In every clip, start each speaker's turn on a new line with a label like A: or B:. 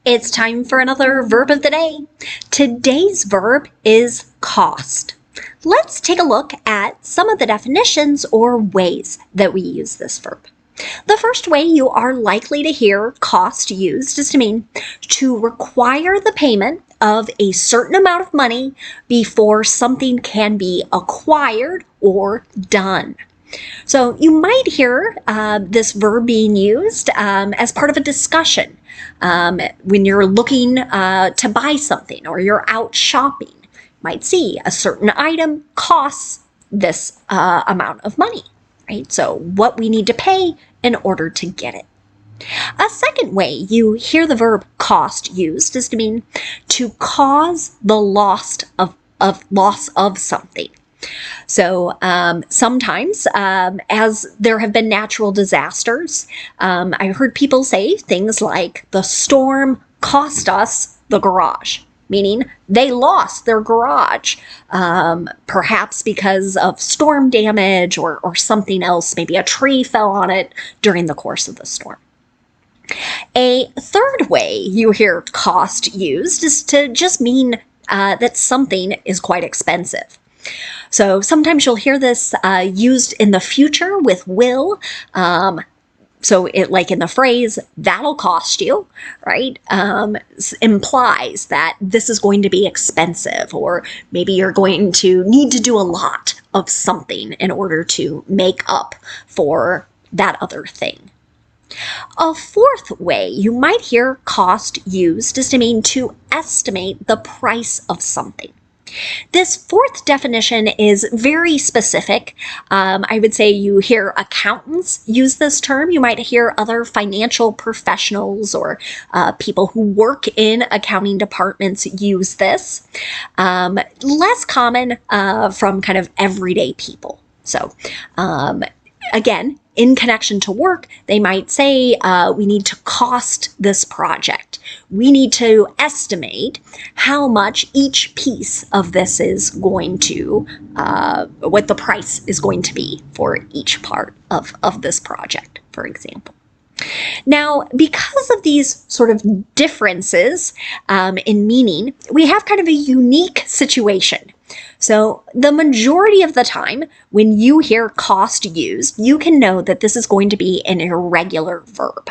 A: It's time for another verb of the day. Today's verb is cost. Let's take a look at some of the definitions or ways that we use this verb. The first way you are likely to hear cost used is to mean to require the payment of a certain amount of money before something can be acquired or done. So you might hear this verb being used as part of a discussion when you're looking to buy something or you're out shopping. You might see a certain item costs this amount of money, right? So what we need to pay in order to get it. A second way you hear the verb cost used is to mean to cause the loss of something. So sometimes, as there have been natural disasters, I heard people say things like the storm cost us the garage, meaning they lost their garage, perhaps because of storm damage or something else. Maybe a tree fell on it during the course of the storm. A third way you hear cost used is to just mean that something is quite expensive. So sometimes you'll hear this used in the future with will. So it, like in the phrase, that'll cost you, right? Implies that this is going to be expensive, or maybe you're going to need to do a lot of something in order to make up for that other thing. A fourth way you might hear cost used is to mean to estimate the price of something. This fourth definition is very specific. I would say you hear accountants use this term. You might hear other financial professionals or people who work in accounting departments use this. Less common from kind of everyday people. So again, in connection to work, they might say, we need to cost this project. We need to estimate how much each piece of this is going to, what the price is going to be for each part of this project, for example. Now, because of these sort of differences in meaning, we have kind of a unique situation. So the majority of the time when you hear cost used, you can know that this is going to be an irregular verb.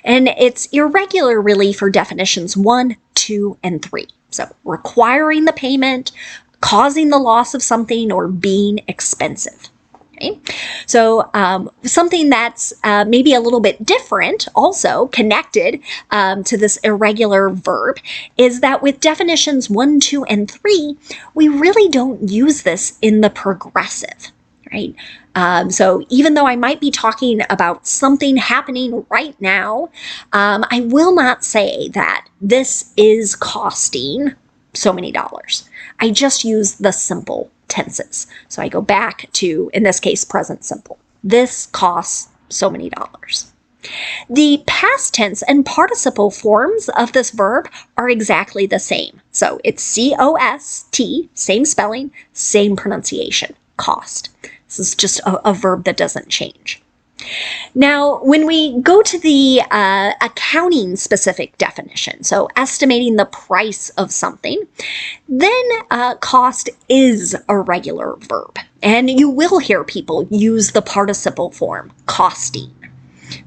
A: And it's irregular really for definitions 1, 2, and 3. So requiring the payment, causing the loss of something, or being expensive. Okay? So something that's maybe a little bit different, also connected to this irregular verb, is that with definitions 1, 2, and 3, we really don't use this in the progressive, right? So even though I might be talking about something happening right now, I will not say that this is costing so many dollars. I just use the simple tenses. So I go back to, in this case, present simple. This costs so many dollars. The past tense and participle forms of this verb are exactly the same. So it's C-O-S-T, same spelling, same pronunciation, cost. This is just a verb that doesn't change. Now, when we go to the accounting specific definition, so estimating the price of something, then cost is a regular verb. And you will hear people use the participle form, costing,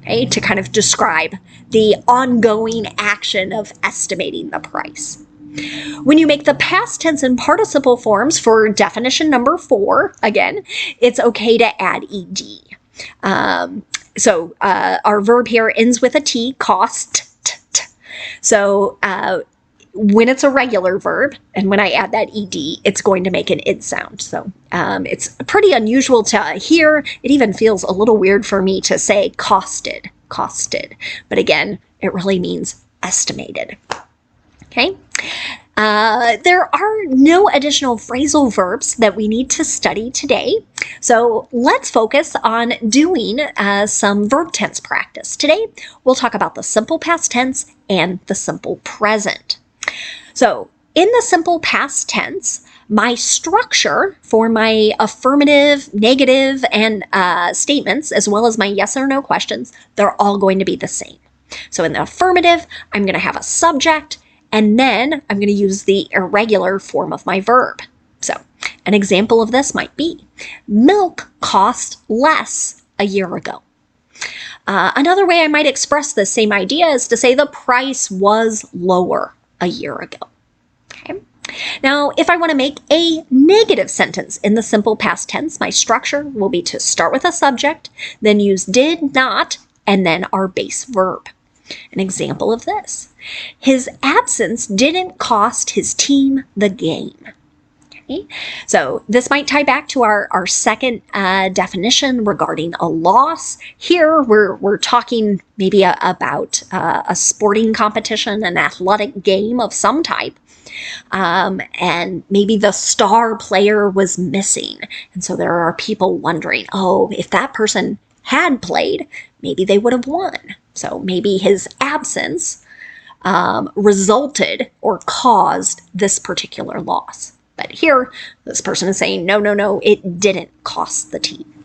A: okay, to kind of describe the ongoing action of estimating the price. When you make the past tense and participle forms for definition number 4, again, it's okay to add ed. So our verb here ends with a T, cost. So when it's a regular verb, and when I add that ed, it's going to make an id sound. So it's pretty unusual to hear. It even feels a little weird for me to say costed. But again, it really means estimated. Okay. There are no additional phrasal verbs that we need to study today, so let's focus on doing some verb tense practice. Today, we'll talk about the simple past tense and the simple present. So in the simple past tense, my structure for my affirmative, negative, and statements, as well as my yes or no questions, they're all going to be the same. So in the affirmative, I'm going to have a subject, and then I'm going to use the irregular form of my verb. So an example of this might be, milk cost less a year ago. Another way I might express the same idea is to say the price was lower a year ago. Okay. Now, if I want to make a negative sentence in the simple past tense, my structure will be to start with a subject, then use did, not, and then our base verb. An example of this, his absence didn't cost his team the game. Okay. So this might tie back to our second definition regarding a loss. Here we're talking maybe about a sporting competition, an athletic game of some type. And maybe the star player was missing. And so there are people wondering, oh, if that person had played, maybe they would have won. So maybe his absence resulted or caused this particular loss. But here, this person is saying, no, it didn't cost the team.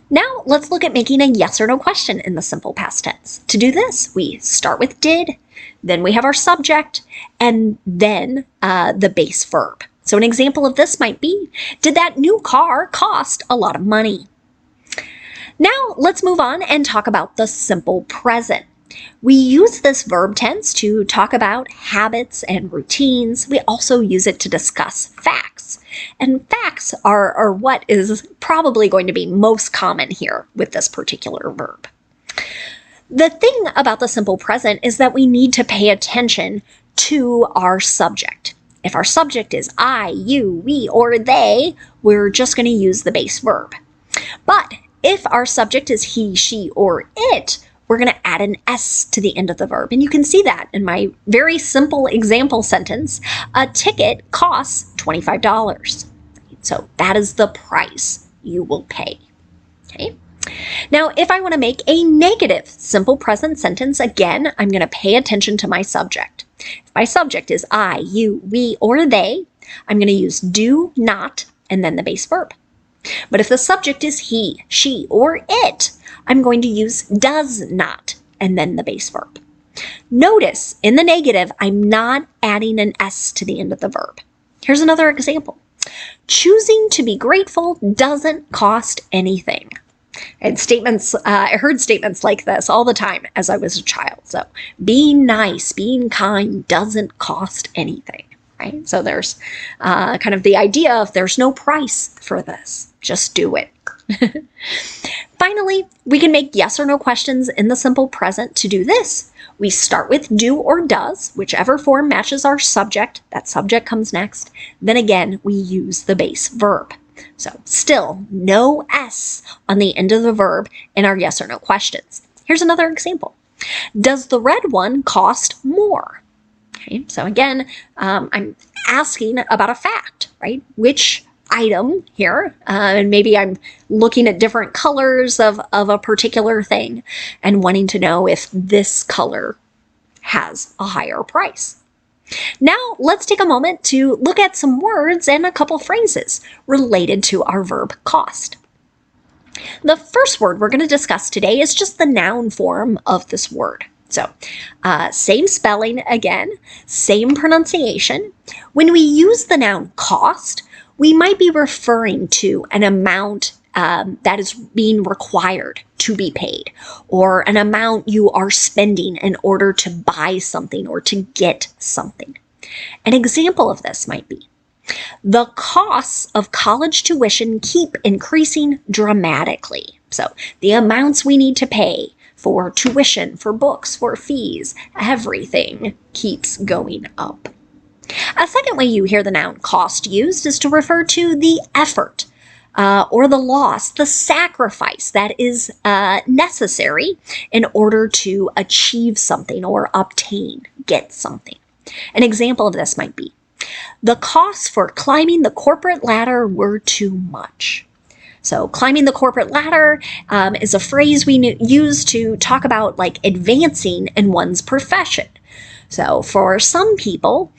A: Now, let's look at making a yes or no question in the simple past tense. To do this, we start with did, then we have our subject, and then the base verb. So an example of this might be, did that new car cost a lot of money? Now, let's move on and talk about the simple present. We use this verb tense to talk about habits and routines. We also use it to discuss facts. And facts are what is probably going to be most common here with this particular verb. The thing about the simple present is that we need to pay attention to our subject. If our subject is I, you, we, or they, we're just going to use the base verb. But if our subject is he, she, or it, we're going to add an S to the end of the verb. And you can see that in my very simple example sentence. A ticket costs $25. So that is the price you will pay. Okay. Now, if I want to make a negative simple present sentence, again, I'm going to pay attention to my subject. If my subject is I, you, we, or they, I'm going to use do, not, and then the base verb. But if the subject is he, she, or it, I'm going to use does not, and then the base verb. Notice, in the negative, I'm not adding an S to the end of the verb. Here's another example. Choosing to be grateful doesn't cost anything. And I heard statements like this all the time as I was a child. So being nice, being kind doesn't cost anything, right? So there's kind of the idea of there's no price for this. Just do it. Finally, we can make yes or no questions in the simple present. To do this, we start with do or does, whichever form matches our subject. That subject comes next. Then again, we use the base verb. So still no S on the end of the verb in our yes or no questions. Here's another example. Does the red one cost more? Okay, so again, I'm asking about a fact, right? Which item here, and maybe I'm looking at different colors of a particular thing and wanting to know if this color has a higher price. Now let's take a moment to look at some words and a couple phrases related to our verb cost. The first word we're going to discuss today is just the noun form of this word. So same spelling again, same pronunciation. When we use the noun cost, we might be referring to an amount that is being required to be paid, or an amount you are spending in order to buy something or to get something. An example of this might be, the costs of college tuition keep increasing dramatically. So the amounts we need to pay for tuition, for books, for fees, everything keeps going up. A second way you hear the noun cost used is to refer to the effort or the loss, the sacrifice that is necessary in order to achieve something or obtain, get something. An example of this might be, the costs for climbing the corporate ladder were too much. So climbing the corporate ladder is a phrase we use to talk about like advancing in one's profession. So for some people,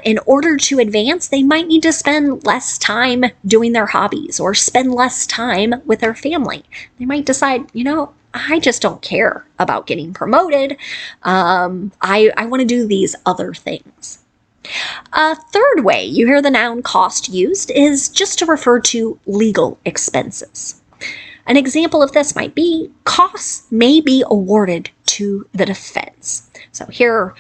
A: in order to advance, they might need to spend less time doing their hobbies or spend less time with their family. They might decide, I just don't care about getting promoted. I want to do these other things. A third way you hear the noun cost used is just to refer to legal expenses. An example of this might be costs may be awarded to the defense. So here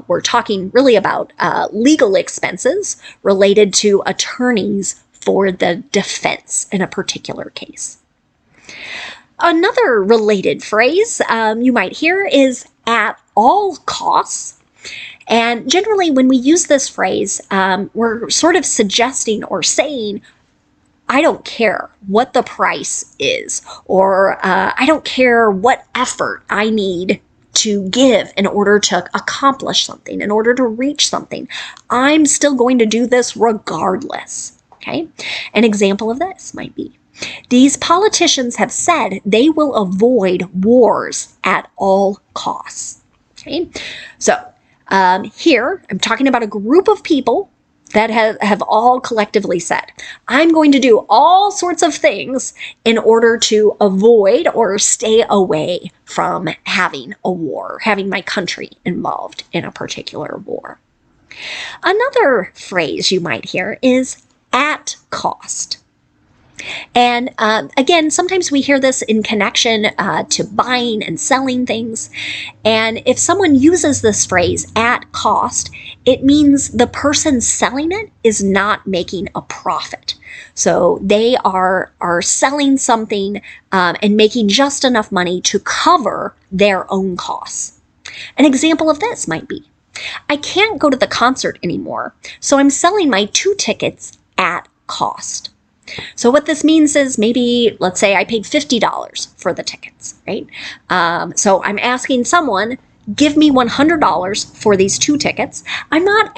A: we're talking really about legal expenses related to attorneys for the defense in a particular case. Another related phrase you might hear is at all costs. And generally, when we use this phrase, we're sort of suggesting or saying, I don't care what the price is, or I don't care what effort I need to give in order to accomplish something, in order to reach something. I'm still going to do this regardless. Okay? An example of this might be, these politicians have said they will avoid wars at all costs. Okay? So here, I'm talking about a group of people that have all collectively said, I'm going to do all sorts of things in order to avoid or stay away from having a war, having my country involved in a particular war. Another phrase you might hear is at cost. And again, sometimes we hear this in connection to buying and selling things. And if someone uses this phrase at cost, it means the person selling it is not making a profit. So they are selling something and making just enough money to cover their own costs. An example of this might be, I can't go to the concert anymore, so I'm selling my 2 tickets at cost. So what this means is maybe, let's say I paid $50 for the tickets, right? So I'm asking someone, give me $100 for these 2 tickets. I'm not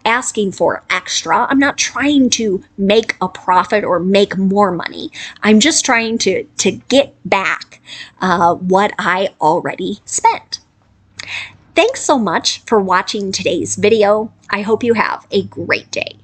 A: asking for extra. I'm not trying to make a profit or make more money. I'm just trying to get back what I already spent. Thanks so much for watching today's video. I hope you have a great day.